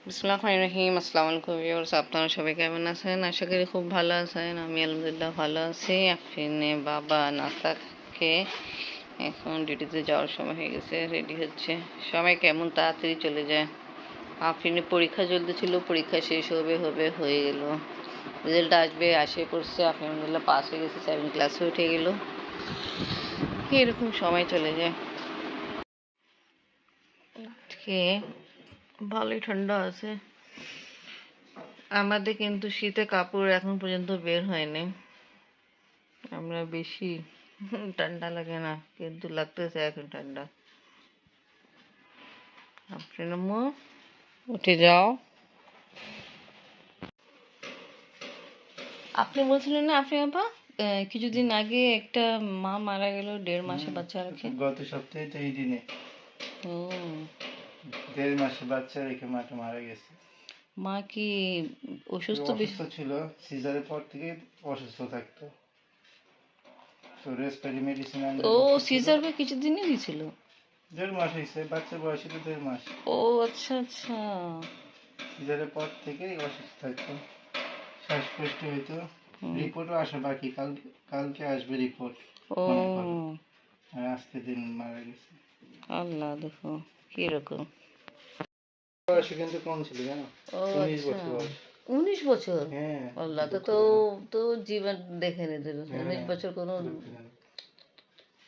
বিসমিল্লাহির আসসালামু আলাইকুম ভিউয়ার্স, আপনারা সবাই কেমন আছেন? আশা করি খুব ভালো আছেন। আমি আলহামদুলিল্লাহ ভালো আছি। আফরিনে বাবা নাস্তা খেয়ে এখন ডিউটিতে যাওয়ার সময় হয়ে গেছে, রেডি হচ্ছে। সময় কেমন তাড়াতাড়ি চলে যায়। আফরিনের পরীক্ষা চলতেছিল, পরীক্ষা শেষ হয়ে গেল। রেজাল্ট আসে পড়ছে। আফরিন আলহামদুলিল্লাহ পাস হয়ে গেছে, 7 ক্লাসে উঠে গেল। এরকম সময় চলে যায়। আজকে ভালোই ঠান্ডা আছে আমাদের, কিন্তু শীতে কাপড় এখন পর্যন্ত বের হয়নি। আমরা বেশি ঠান্ডা লাগে না, কিন্তু লাগতেছে এখন ঠান্ডা। আপনি নামো, উঠে যাও। আপনি বলছিলেন না আপনি আপা কিছুদিন আগে একটা মা মারা গেল 1.5 মাসে বাচ্চা রেখে। গত সপ্তাহে তো এই দিনে 1.5 মাসে বাচ্চা রেখে মাটা মারা গেছে। মা কি অসুস্থ ছিল, সিজারের পর থেকে অসুস্থ থাকতো, তো রেস্পিরেটরি মেডিসিন ও সিজার কিছুদিনই দিছিল। 1.5 মাস হয়েছে, বাচ্চার বয়স ছিল 1.5 মাস। ও আচ্ছা আচ্ছা। সিজারের পর থেকেই অসুস্থ থাকতো, শ্বাসকষ্ট হইতো। রিপোর্টও আসা বাকি, কালকে আসবে রিপোর্ট। ও আর আজকে দিন মারা গেছে। আল্লাহ, দেখো কিরকম বয়স কিন্তু কম ছিল, জানো? 19 বছর বয়স। 19 বছর? হ্যাঁ, আল্লাহ, তো জীবন দেখে নিতে 19 বছর কোনো।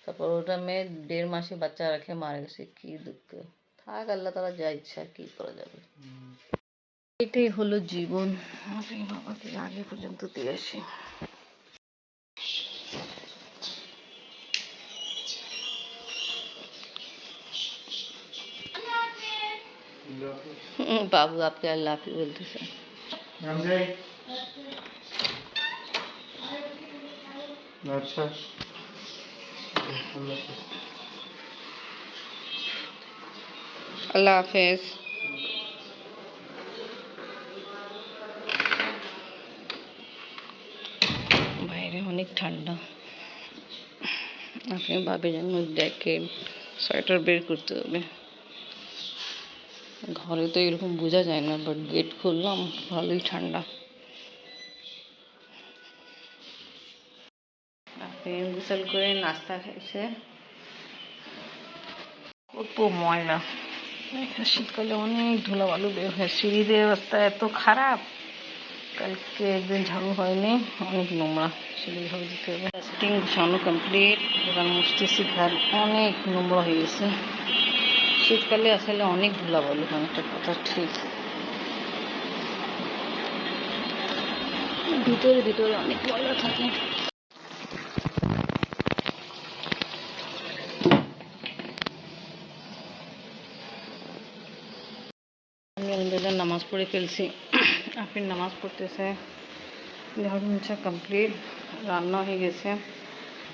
তারপর ওটা মেয়ে 1.5 মাসে বাচ্চা রাখে মারা গেছে, কি দুঃখ। থাক, আল্লাহ তারা যা ইচ্ছা, কি করা যাবে। এটাই হলো জীবন। আমি বাবাকে আগে পর্যন্ত দিয়ে আসি। বাবু আপনি আল্লাহ হাফিজ বলতেছে। আচ্ছা, আল্লাহ হাফেজ। বাইরে অনেক ঠান্ডা। আপনি ভাবে যেন দেখেন, সোয়েটার বের করতে হবে। ঘরে তো এরকম বোঝা যায় না, বাট গেট খুললাম, ভালোই ঠান্ডা। আপনি গোসল করে নাস্তা খাইছে, কত ময়লা। শীতকালে অনেক ধুলাবালু বের হয়, সিঁড়িদের অবস্থা এত খারাপ। কালকে একদিন ঝাড়ু হয়নি, অনেক নোংরা, সিঁড়ি ঝাড়ু দিতে হবে। টেস্টিং বসানো কমপ্লিট, এবার মুছতেছি ঘর, অনেক নোংরা হয়ে গেছে। শীতকালে আসলে অনেক ধুলাবালু, একটা কথা ঠিক। ভিতরে অনেক ময়লা থাকে। আমি আলহামদুলিল্লাহ নামাজ পড়ে ফেলছি। আপনি নামাজ পড়তেছে, ঝাড়ু মোছা কমপ্লিট, রান্না হয়ে গেছে।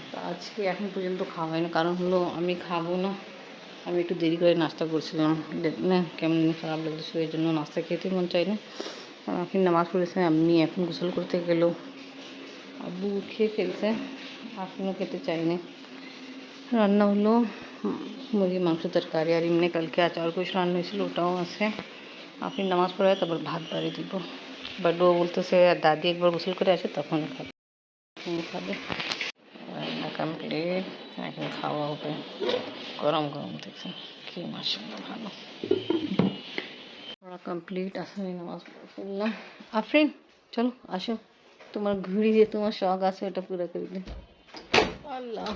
তো আজকে এখন পর্যন্ত খাওয়া হয়নি, কারণ হলো আমি খাবো না। আমি একটু দেরি করে নাস্তা করছিলাম, না কেমন খারাপ লাগতেছিল, এই জন্য নাস্তা খেতে মন চাই না। আপনি নামাজ পড়েছে, আমি এখন গোসল করতে গেলেও আব্বু খেয়ে ফেলছে, এখনও খেতে চাইনি। রান্না হলো মুরগি মাংস তরকারি, আর এমনি কালকে আচার কুচ রান্না হয়েছিল, ওটাও আছে। আপনি নামাজ পড়ে তারপর ভাত বাড়িয়ে দিব। বাট ও বলতেছে দাদি একবার গোসল করে আসে, তখন খাবে। রান্না কমপ্লিট, এখন খাওয়া হবে। গরম গরম দেখছে কি মাশাআল্লাহ, ভালো। পড়া কমপ্লিট, আসলে নামাজ পড়লাম। আফরিন চলো আসো, তোমার ঘুড়ি যে তোমার শখ আছে ওটা পুরো করে দিন। আল্লাহ,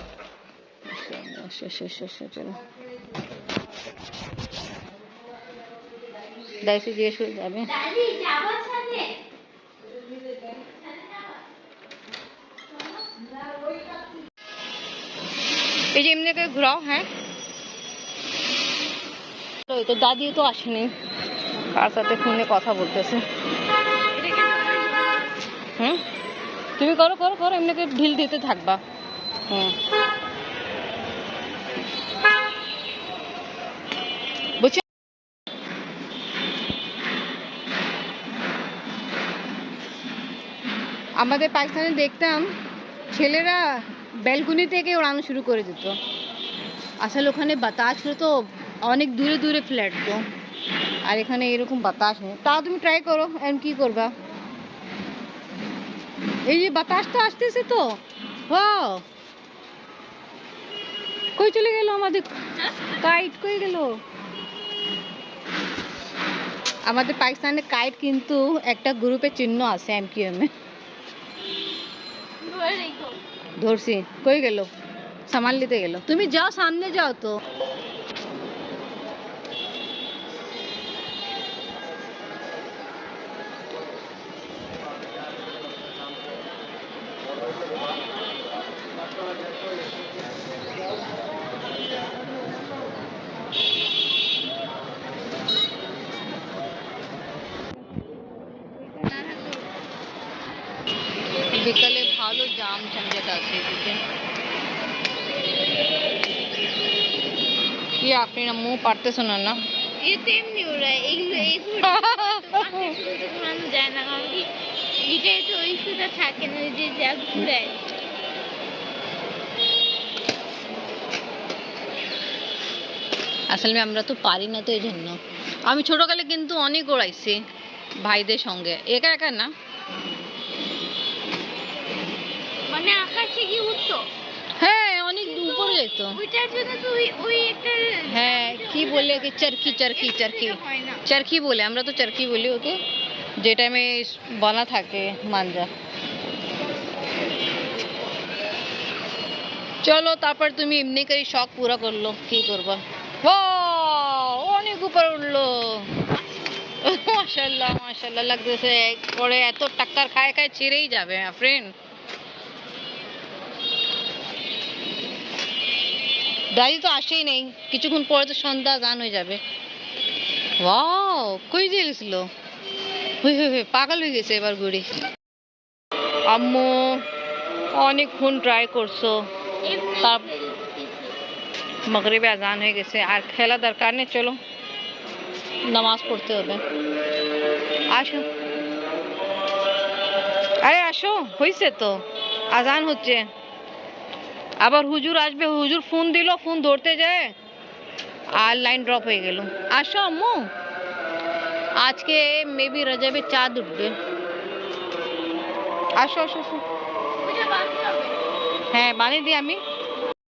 চলো দাইসে জিজ্ঞেস করে যাবে। এই যে এমনি করে ঘোরাও। হ্যাঁ, তো দাদিও তো আসেনি, কার সাথে ফোনে কথা বলতেছে। তুমি করো করো করো, এমনি করে ঢিল দিতে থাকবা। বুঝছো? আমাদের পাকিস্তানে দেখতাম ছেলেরা ব্যালকনি থেকে ওড়ানো শুরু করে দিত। আসলে ওখানে বাতাস তো অনেক দূরে ফ্ল্যাট তো, আর এখানে এরকম বাতাস নেই, তাও তুমি ট্রাই করো। এখন কি করবা? এই যে বাতাস তো আসতেছে তো। ওয়াও, কই চলে গেল আমাদের কাইট? কই গেল আমাদের পাকিস্তানের কাইট? কিন্তু একটা গ্রুপে চিহ্ন আছে MQM এ। ধরছি, কই গেল? সামাল নিতে গেল। তুমি যাও, সামনে যাও তো। বিকালে ভালো জাম ঝঞ্ঝাট আছে এদিকে। কি আপনি না মুখ পারতেছো না? না ये तो एमनी हो रहा है एগুলো তো ঘোরানো যায় না, কারণ কি এটাই তো ইস্যুটা থাকে না যে যা ঘুরায়। আসলে আমরা তো পারি না, তো এই জন্য। আমি ছোটকালে কিন্তু অনেক ওড়াইছি ভাইদের সঙ্গে, একা একা না। মানে আকাশে কি উঠতো? হ্যাঁ, অনেক উপরে যেত। ওইটার জন্য তো ওই একটা হ্যাঁ, কি বলে ওকে? চরকি চরকি চরকি হয় না। চরকি বলে, আমরা তো চরকি বলি ওকে, যেটা আমি বনা থাকে মাঞ্জা। চলো, তারপর তুমি এমনি করে শখ পুরা করলো, কি করবা? ও, অনেক উপরে উঠলো। মাশাআল্লাহ মাশাআল্লাহ লাগতেছে, পরে এত টাক্কার খায় খায় ছিঁড়েই যাবে ফ্রেন্ড। দাদি তো আসেই নেই, কিছুক্ষণ পরে তো সন্ধ্যা গান হয়ে যাবে। ওয়াও, কই দিয়ে গেছিল? পাগল হয়ে গেছে এবার ঘুরি। আম্মু অনেকক্ষণ ট্রাই করছো, তার মাগরিবে আজান হয়ে গেছে, আর খেলা দরকার নেই, চলো নামাজ পড়তে হবে। আসো, আরে আসো, হয়েছে তো, আজান হচ্ছে। আবার হুজুর আসবে, হুজুর ফোন দিল, ফোন ধরতে যায় আর লাইন ড্রপ হয়ে গেল। আসো আম্মু, আজকে মেবি রজবে চাঁদ উঠবে। আসো আসো আসো। হ্যাঁ, বানিয়ে দিই আমি।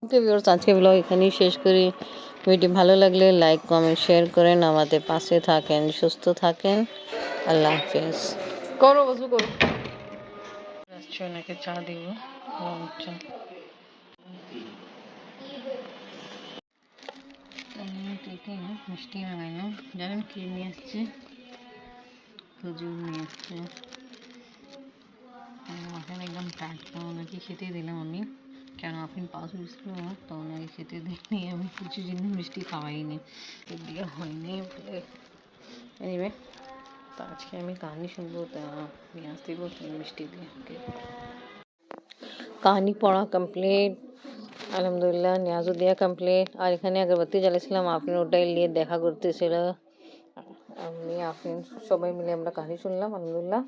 ওকে ভিউয়ার্স, আজকে ব্লগ এখানেই শেষ করি। ভিডিও ভালো লাগলে লাইক কমেন্ট শেয়ার করেন, আমাদের পাশে থাকেন, সুস্থ থাকেন। আল্লাহ হাফেজ। করো, বসু করো। আচ্ছা, নাকি চা দিব? আচ্ছা, মিষ্টি লাগাইলো, জানেন কি নিয়ে আসছে? খেজুর নিয়ে আসছে। এখন একদম টাটকা, ওনাকে খেতে দিলাম আমি, কেন আপনি পাউস উঠছিল তো ওনাকে খেতে দিইনি আমি, কিছু জিনিস মিষ্টি খাওয়াইনি, এদিকে হয়নি বলে। এনিওয়ে, তো আজকে আমি কাহিনি শুনবো, তা নিয়ে আসতে মিষ্টি দিয়ে। कहानी पढ़ा कंप्लीट, আলহামদুলিল্লাহ। নিয়াজও দেওয়া কমপ্লিট। আর এখানে আগরবাতি জ্বালিয়েছিলাম, আপনি ওটাই নিয়ে দেখা করতেছিল। আমি আপনি সবাই মিলে আমরা কাহিনী শুনলাম, আলহামদুলিল্লাহ।